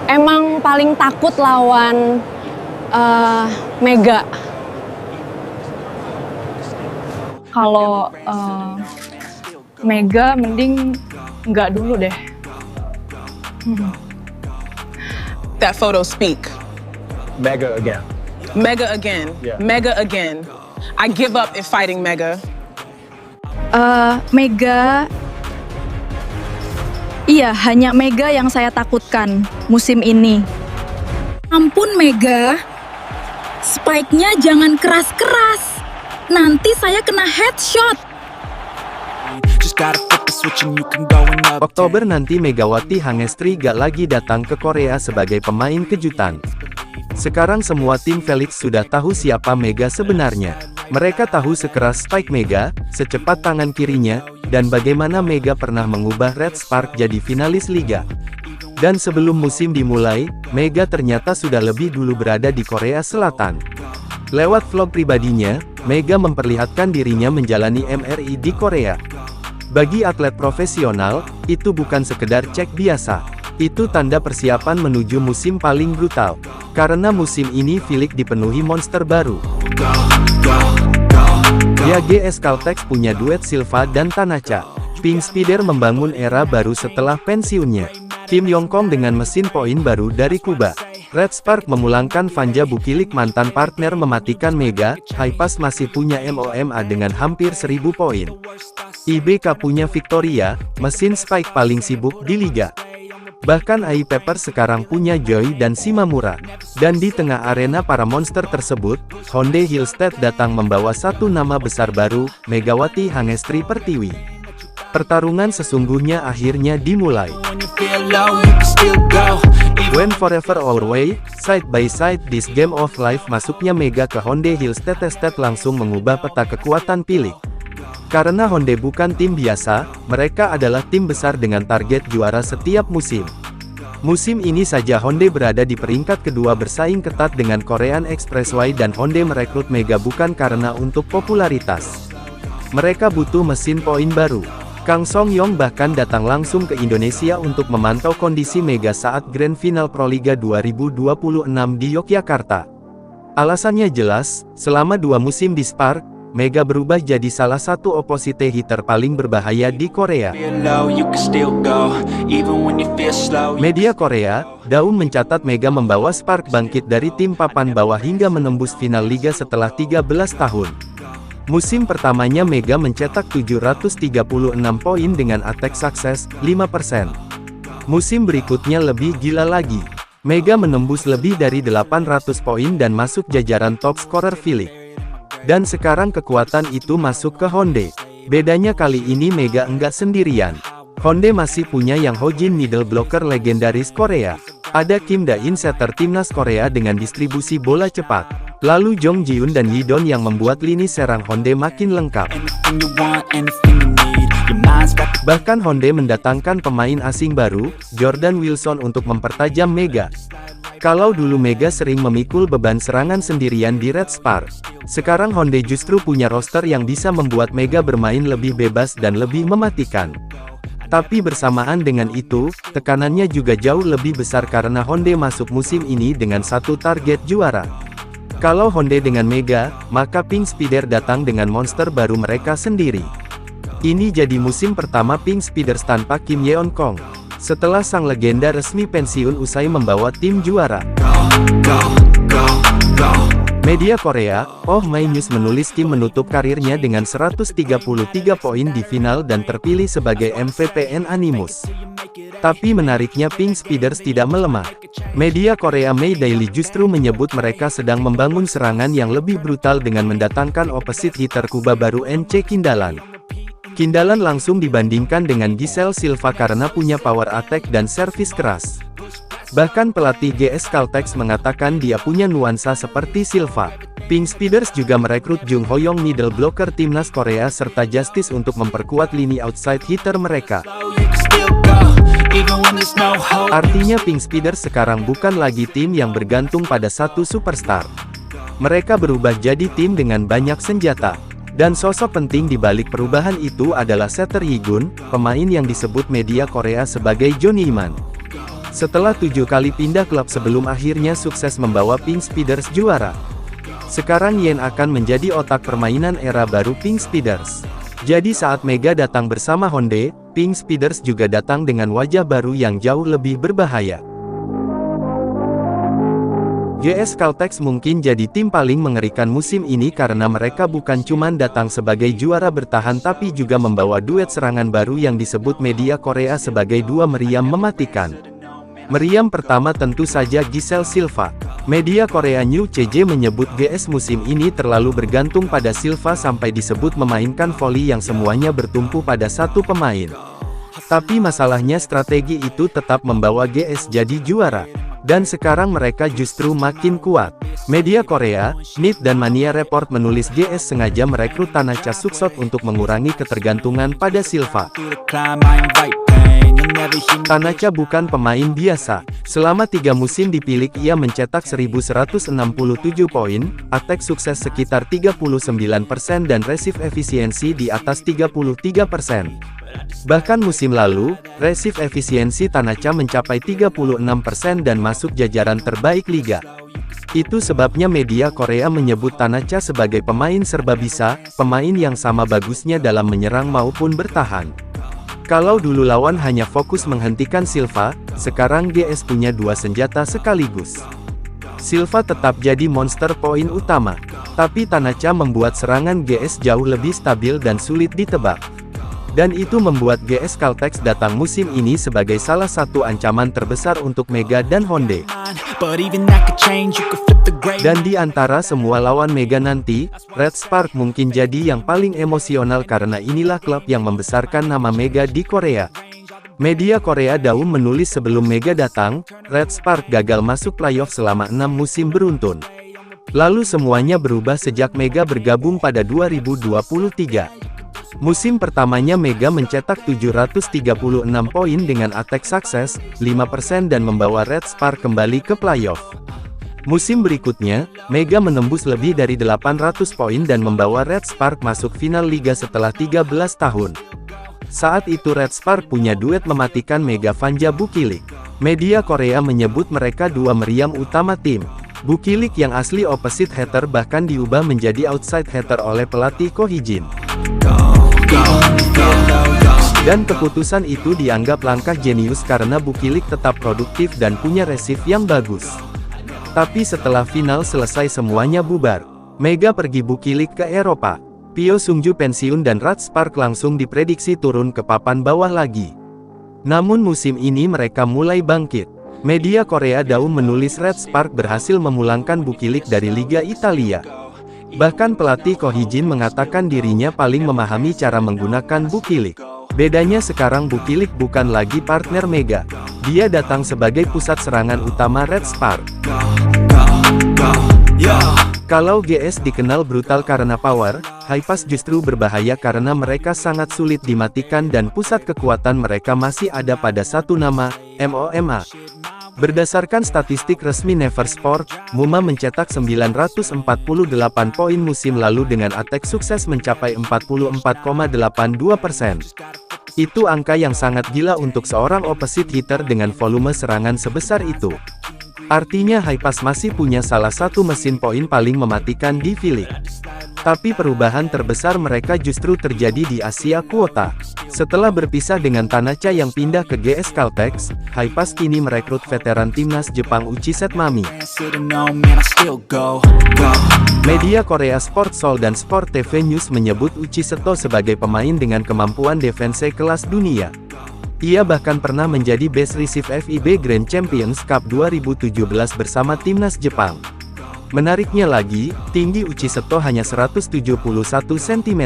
emang paling takut lawan Mega. Kalau Mega mending nggak dulu deh. That photo speak. Mega again. Mega again. Yeah. Mega again. I give up if fighting Mega. Mega. Iya, hanya Mega yang saya takutkan musim ini. Ampun Mega, spike-nya jangan keras-keras. Nanti saya kena headshot. Oktober nanti Megawati Hangestri gak lagi datang ke Korea sebagai pemain kejutan. Sekarang semua tim Felix sudah tahu siapa Mega sebenarnya. Mereka tahu sekeras spike Mega, secepat tangan kirinya, dan bagaimana Mega pernah mengubah Red Spark jadi finalis Liga. Dan sebelum musim dimulai, Mega ternyata sudah lebih dulu berada di Korea Selatan. Lewat vlog pribadinya, Mega memperlihatkan dirinya menjalani MRI di Korea. Bagi atlet profesional, itu bukan sekedar cek biasa. Itu tanda persiapan menuju musim paling brutal. Karena musim ini Felix dipenuhi monster baru. YGS Caltex punya duet Silva dan Tanacha. Pink Spider membangun era baru setelah pensiunnya. Kim Yongkong dengan mesin poin baru dari Kuba. Red Spark memulangkan Vanja Bukilik, mantan partner mematikan Mega. Hypas masih punya MOMA dengan hampir 1000 poin. IBK punya Victoria, mesin spike paling sibuk di liga. Bahkan AI Pepper sekarang punya Joy dan Shimamura. Dan di tengah arena para monster tersebut, Hyundai Hillstead datang membawa satu nama besar baru, Megawati Hangestri Pertiwi. Pertarungan sesungguhnya akhirnya dimulai. When forever our way, side by side this game of life, masuknya Mega ke Hyundai Hillstead langsung mengubah peta kekuatan Pilih. Karena Hyundai bukan tim biasa, mereka adalah tim besar dengan target juara setiap musim. Musim ini saja Hyundai berada di peringkat kedua bersaing ketat dengan Korean Expressway, dan Hyundai merekrut Mega bukan karena untuk popularitas. Mereka butuh mesin poin baru. Kang Song Yong bahkan datang langsung ke Indonesia untuk memantau kondisi Mega saat Grand Final Proliga 2026 di Yogyakarta. Alasannya jelas, selama 2 musim di Spark, Mega berubah jadi salah satu opposite hitter paling berbahaya di Korea. Media Korea, Daum mencatat Mega membawa Spark bangkit dari tim papan bawah hingga menembus final liga setelah 13 tahun. Musim pertamanya Mega mencetak 736 poin dengan attack success 5%. Musim berikutnya lebih gila lagi. Mega menembus lebih dari 800 poin dan masuk jajaran top scorer Felix. Dan sekarang kekuatan itu masuk ke Hyundai. Bedanya kali ini Mega enggak sendirian. Hyundai masih punya Yang Hojin, middle blocker legendaris Korea. Ada Kim Da-in, setter timnas Korea dengan distribusi bola cepat. Lalu Jong Ji-yoon dan Yi-don yang membuat lini serang Hyundai makin lengkap. Bahkan Hyundai mendatangkan pemain asing baru, Jordan Wilson, untuk mempertajam Mega. Kalau dulu Mega sering memikul beban serangan sendirian di Red Spark, sekarang Hyundai justru punya roster yang bisa membuat Mega bermain lebih bebas dan lebih mematikan. Tapi bersamaan dengan itu, tekanannya juga jauh lebih besar karena Hyundai masuk musim ini dengan satu target juara. Kalau Hyundai dengan Mega, maka Pink Spider datang dengan monster baru mereka sendiri. Ini jadi musim pertama Pink Spiders tanpa Kim Yeon Kong, setelah sang legenda resmi pensiun usai membawa tim juara. Media Korea, Oh My News menulis Kim menutup karirnya dengan 133 poin di final dan terpilih sebagai MVP Animus. Tapi menariknya Pink Spiders tidak melemah. Media Korea May Daily justru menyebut mereka sedang membangun serangan yang lebih brutal dengan mendatangkan opposite hitter Kuba baru NC Kindalan. Kindalan langsung dibandingkan dengan Giselle Silva karena punya power attack dan servis keras. Bahkan pelatih GS Caltex mengatakan dia punya nuansa seperti Silva. Pink Spiders juga merekrut Jung Hoyong, middle blocker timnas Korea, serta Justice untuk memperkuat lini outside hitter mereka. Artinya Pink Spiders sekarang bukan lagi tim yang bergantung pada satu superstar. Mereka berubah jadi tim dengan banyak senjata. Dan sosok penting di balik perubahan itu adalah setter Yi-gun, pemain yang disebut media Korea sebagai Johnny Man. Setelah 7 kali pindah klub sebelum akhirnya sukses membawa Pink Speeders juara. Sekarang Yen akan menjadi otak permainan era baru Pink Speeders. Jadi saat Mega datang bersama Honda, Pink Speeders juga datang dengan wajah baru yang jauh lebih berbahaya. GS Caltex mungkin jadi tim paling mengerikan musim ini karena mereka bukan cuma datang sebagai juara bertahan tapi juga membawa duet serangan baru yang disebut media Korea sebagai dua meriam mematikan. Meriam pertama tentu saja Giselle Silva. Media Korea New CJ menyebut GS musim ini terlalu bergantung pada Silva sampai disebut memainkan volley yang semuanya bertumpu pada satu pemain. Tapi masalahnya strategi itu tetap membawa GS jadi juara. Dan sekarang mereka justru makin kuat. Media Korea, NIT dan Mania Report menulis GS sengaja merekrut Tanacha Suksot untuk mengurangi ketergantungan pada Silva. Tanacha bukan pemain biasa. Selama 3 musim dipilih ia mencetak 1167 poin, attack sukses sekitar 39% dan receive efisiensi di atas 33%. Bahkan musim lalu, receive efisiensi Tanacha mencapai 36% dan masuk jajaran terbaik liga. Itu sebabnya media Korea menyebut Tanacha sebagai pemain serba bisa, pemain yang sama bagusnya dalam menyerang maupun bertahan. Kalau dulu lawan hanya fokus menghentikan Silva, sekarang GS punya 2 senjata sekaligus. Silva tetap jadi monster poin utama, tapi Tanacha membuat serangan GS jauh lebih stabil dan sulit ditebak. Dan itu membuat GS Caltex datang musim ini sebagai salah satu ancaman terbesar untuk Mega dan Honda. Dan di antara semua lawan Mega nanti, Red Spark mungkin jadi yang paling emosional karena inilah klub yang membesarkan nama Mega di Korea. Media Korea Daum menulis sebelum Mega datang, Red Spark gagal masuk playoff selama 6 musim beruntun. Lalu semuanya berubah sejak Mega bergabung pada 2023. Musim pertamanya Mega mencetak 736 poin dengan attack sukses, 5% dan membawa Red Spark kembali ke playoff. Musim berikutnya, Mega menembus lebih dari 800 poin dan membawa Red Spark masuk final liga setelah 13 tahun. Saat itu Red Spark punya duet mematikan Mega Vanja Bukilik. Media Korea menyebut mereka dua meriam utama tim. Bukilik yang asli opposite hitter bahkan diubah menjadi outside hitter oleh pelatih Ko Hee-jin. Dan keputusan itu dianggap langkah jenius karena Bukilik tetap produktif dan punya receive yang bagus. Tapi setelah final selesai semuanya bubar. Mega pergi Bukilik ke Eropa. Pyo Sungju pensiun dan Red Spark langsung diprediksi turun ke papan bawah lagi. Namun musim ini mereka mulai bangkit. Media Korea Daum menulis Red Spark berhasil memulangkan Bukilik dari Liga Italia. Bahkan pelatih Ko Hee-jin mengatakan dirinya paling memahami cara menggunakan Bukilik. Bedanya sekarang Bukilik bukan lagi partner Mega. Dia datang sebagai pusat serangan utama Red Spark. Kalau GS dikenal brutal karena power, Hypas justru berbahaya karena mereka sangat sulit dimatikan dan pusat kekuatan mereka masih ada pada satu nama, MOMA. Berdasarkan statistik resmi Never Sport, MOMA mencetak 948 poin musim lalu dengan attack sukses mencapai 44,82%. Itu angka yang sangat gila untuk seorang opposite hitter dengan volume serangan sebesar itu. Artinya Hypas masih punya salah satu mesin poin paling mematikan di V-League. Tapi perubahan terbesar mereka justru terjadi di Asia Kuota. Setelah berpisah dengan Tanacha yang pindah ke GS Caltex, Hypas kini merekrut veteran timnas Jepang Uchi Setmami. Media Korea Sport Seoul dan Sport TV News menyebut Uchi Seto sebagai pemain dengan kemampuan defense kelas dunia. Ia bahkan pernah menjadi Best Receive FIB Grand Champions Cup 2017 bersama timnas Jepang. Menariknya lagi, tinggi Uchi Seto hanya 171 cm.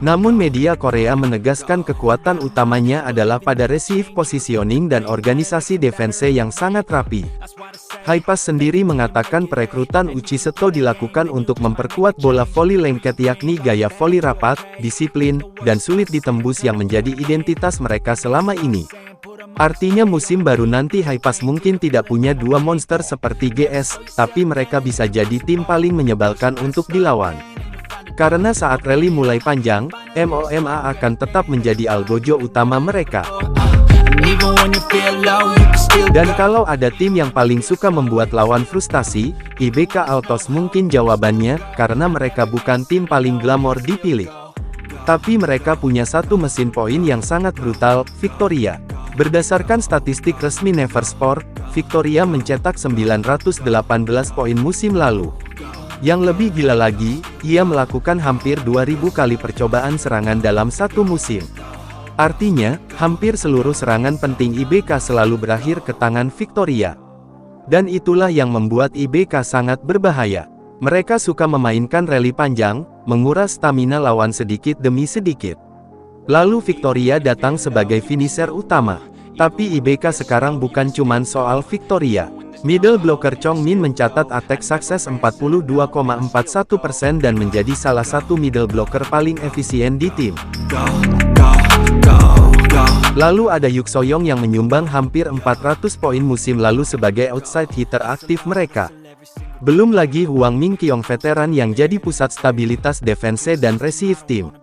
Namun media Korea menegaskan kekuatan utamanya adalah pada receive positioning dan organisasi defense yang sangat rapi. Hypas sendiri mengatakan perekrutan Uchi Seto dilakukan untuk memperkuat bola voli lengket yakni gaya voli rapat, disiplin, dan sulit ditembus yang menjadi identitas mereka selama ini. Artinya musim baru nanti Hypas mungkin tidak punya dua monster seperti GS, tapi mereka bisa jadi tim paling menyebalkan untuk dilawan. Karena saat rally mulai panjang, MOMA akan tetap menjadi algojo utama mereka. Dan kalau ada tim yang paling suka membuat lawan frustasi, IBK Altos mungkin jawabannya, karena mereka bukan tim paling glamor dipilih. Tapi mereka punya satu mesin poin yang sangat brutal, Victoria. Berdasarkan statistik resmi Neversport, Victoria mencetak 918 poin musim lalu. Yang lebih gila lagi, ia melakukan hampir 2000 kali percobaan serangan dalam satu musim. Artinya, hampir seluruh serangan penting IBK selalu berakhir ke tangan Victoria. Dan itulah yang membuat IBK sangat berbahaya. Mereka suka memainkan rally panjang, menguras stamina lawan sedikit demi sedikit. Lalu Victoria datang sebagai finisher utama. Tapi IBK sekarang bukan cuman soal Victoria. Middle blocker Chong Min mencatat attack success 42,41% dan menjadi salah satu middle blocker paling efisien di tim. Lalu ada Yuk Soyong yang menyumbang hampir 400 poin musim lalu sebagai outside hitter aktif mereka. Belum lagi Huang Mingqiong veteran yang jadi pusat stabilitas defense dan receive team.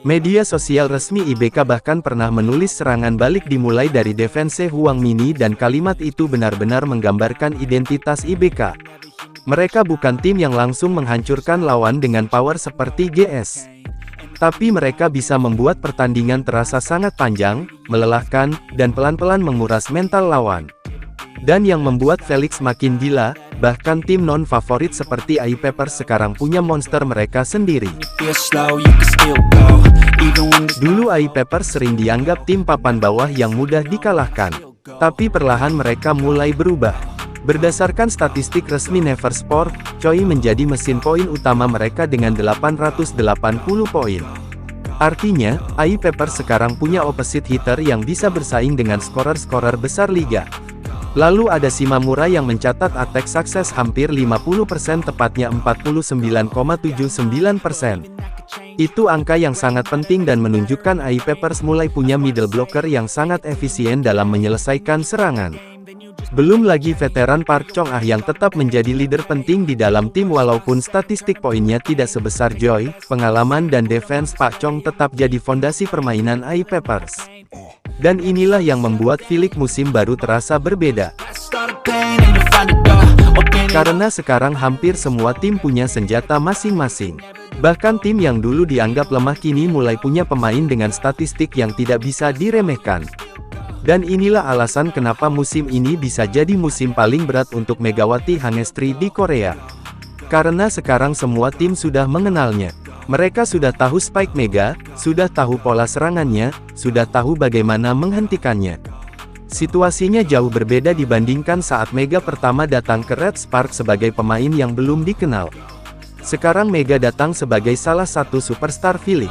Media sosial resmi IBK bahkan pernah menulis serangan balik dimulai dari defense Huang Mini dan kalimat itu benar-benar menggambarkan identitas IBK. Mereka bukan tim yang langsung menghancurkan lawan dengan power seperti GS. Tapi mereka bisa membuat pertandingan terasa sangat panjang, melelahkan, dan pelan-pelan menguras mental lawan. Dan yang membuat Felix makin gila, bahkan tim non-favorit seperti AI Peppers sekarang punya monster mereka sendiri. Dulu AI Peppers sering dianggap tim papan bawah yang mudah dikalahkan. Tapi perlahan mereka mulai berubah. Berdasarkan statistik resmi Neversport, Choi menjadi mesin poin utama mereka dengan 880 poin. Artinya, AI Peppers sekarang punya opposite hitter yang bisa bersaing dengan skorer-skorer besar liga. Lalu ada Shimamura yang mencatat attack success hampir 50%, tepatnya 49,79%. Itu angka yang sangat penting dan menunjukkan AI Peppers mulai punya middle blocker yang sangat efisien dalam menyelesaikan serangan. Belum lagi veteran Park Chong Ah yang tetap menjadi leader penting di dalam tim walaupun statistik poinnya tidak sebesar Joy, pengalaman dan defense Pak Chong tetap jadi fondasi permainan AI Peppers. Dan inilah yang membuat Felix musim baru terasa berbeda. Karena sekarang hampir semua tim punya senjata masing-masing. Bahkan tim yang dulu dianggap lemah kini mulai punya pemain dengan statistik yang tidak bisa diremehkan. Dan inilah alasan kenapa musim ini bisa jadi musim paling berat untuk Megawati Hangestri di Korea. Karena sekarang semua tim sudah mengenalnya. Mereka sudah tahu Spike Mega, sudah tahu pola serangannya, sudah tahu bagaimana menghentikannya. Situasinya jauh berbeda dibandingkan saat Mega pertama datang ke Red Spark sebagai pemain yang belum dikenal. Sekarang Mega datang sebagai salah satu superstar Felix.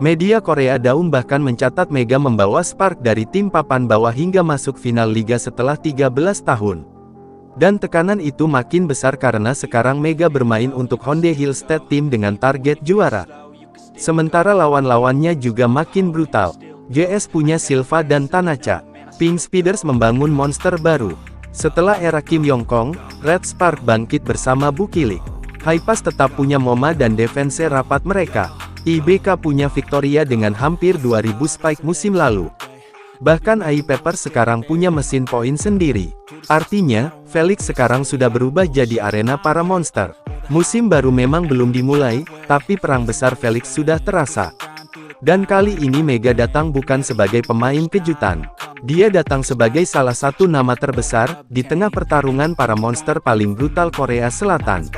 Media Korea Daum bahkan mencatat Mega membawa Spark dari tim papan bawah hingga masuk final liga setelah 13 tahun. Dan tekanan itu makin besar karena sekarang Mega bermain untuk Hyundai Hillstead Team dengan target juara. Sementara lawan-lawannya juga makin brutal. GS punya Silva dan Tanacha. Pink Speeders membangun monster baru. Setelah era Kim Yong Kong, Red Spark bangkit bersama Bukilik. Hypas tetap punya Moma dan defense rapat mereka. IBK punya Victoria dengan hampir 2000 spike musim lalu. Bahkan AI Peppers sekarang punya mesin poin sendiri. Artinya, Felix sekarang sudah berubah jadi arena para monster. Musim baru memang belum dimulai, tapi perang besar Felix sudah terasa. Dan kali ini Mega datang bukan sebagai pemain kejutan. Dia datang sebagai salah satu nama terbesar, di tengah pertarungan para monster paling brutal Korea Selatan.